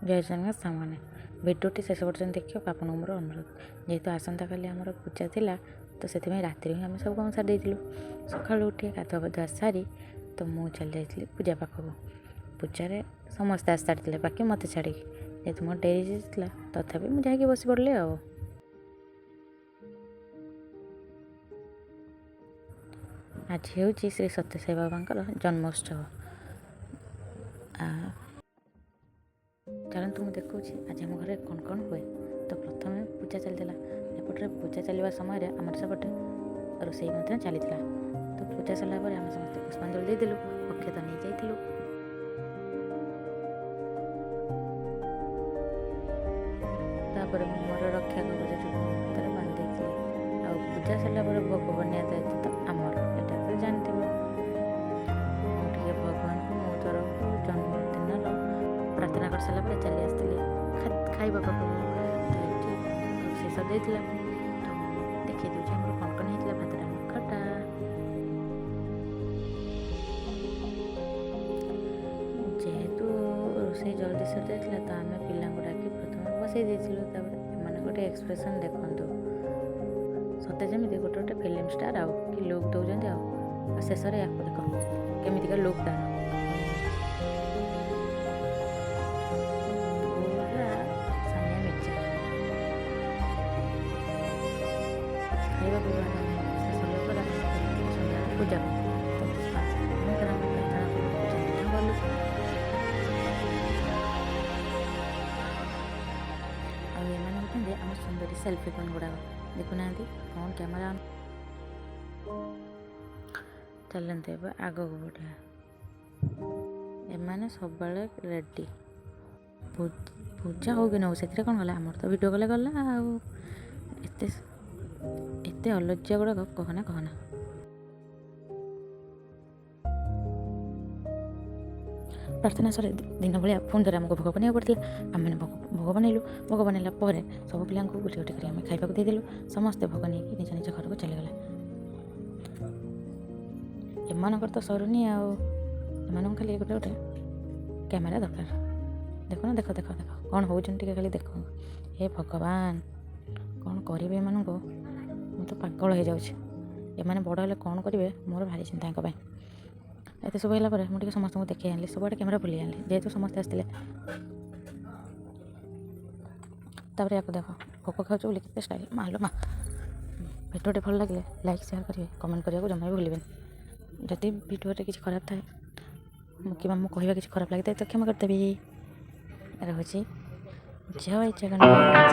जय जगन्नाथ सामने भिडियोटी शेष पर्यटन देखिए आपन मोर अनुरोध जेहेतु आसंता काली आमर पूजा थिला तो से राति ही आम सब काम सारी सका उठे गाधुआ पाधुआ सारी तो मुझे चली जाइली पूजा पाखक पूजा समस्ते आस सारी बाकी मत छाड़ी जेहेतु मोर डेरी जाइला तथापि मुझे जाकि बस पड़े आज हूँ श्री सत्य साई बाबा जन्मोत्सव चलतु मुझे देखा आज आम घर कौन कौन हुए तो प्रथम पूजा चलता एपटे पूजा चलवा समय आम सेपटे रोषे चली तो पूजा सरला आम समस्त पुष्पांजलि देदेलु अक्षत नहीं जाइलु तापर मोर रक्षा कवच जो बांधि आ पूजा सरला भोग बनिया दायित्व तो आमर यहाँ तो जानते भगवान को मो तरफ जन्मदिन प्रार्थना कर सारा पर चली आसती खाइबा पाक तो ये शेष देता तो देखी दूसरे आम कौन कौन होता भात डालमा खटा जेहेतु रोषे जल्दी सर जाता तो आम पिला डाक प्रथम बसई देर गोटे एक्सप्रेशन देखु सते जमी गोटे गोटे फिल्म स्टार आउ कि लुक दौरान आ शेष या देख केमिका लुक दान खाଇବା ପିଇବା ଶେଷ ପୂଜା ଗଲୁ ଆଉ ଏମାନେ ହେଉଛନ୍ତି ଆମ ସୁନ୍ଦରୀ ସେଲ୍ଫି ଫୋନ୍ ଗୁଡ଼ାକ ଦେଖୁନାହାନ୍ତି କ'ଣ କ୍ୟାମେରା ଚାଲନ୍ତୁ ଏବେ ଆଗକୁ ବଢ଼ିଆ ଏମାନେ ସବୁବେଳେ ରେଡ଼ି ପୂଜା ହଉ କି ନ ହଉ ସେଥିରେ କ'ଣ ଗଲା ଆମର ତ ଭିଡ଼ିଓ କଲେ ଗଲା ଆଉ ଏତେ ଅଲଜ୍ୟା ଗୁଡ଼ାକ କହନା କହନା प्रार्थना सर दिन भाया पुणी थे आमको भोग बनवा पड़ता आम मैंने भोग बनइलु भोग बनला सब पिला गोटे गोटे कर खाइबा देदेलु समस्ते भोग नहीं निज निज घर को चलीगला एमकर तो सरुनी आम खाली गोटे गोटे कैमेरा दरकार देख ना देख देख देख कौन होती खाली देख हे भगवान कौन करेंगे एम तो पागल हो जाने बड़ हेल्ले कौन करेंगे मोर भारी चिंता यहाँ एत सब है मुझे समस्त देखी आनी सबुआड़े कैमेरा बुले आनी जेहेतु समस्ते आसते तापर या देख भोग खाऊ बोली के स्टाइल मालो माँ भिडियोटे भल लगे लाइक शेयर करेंगे कमेंट करने को जमा भी भूलें जदि भिडियोटे किसी खराब थाए कि कह कि खराब लगे तो क्षमा करदेवी रोचे जय जगन्नाथ।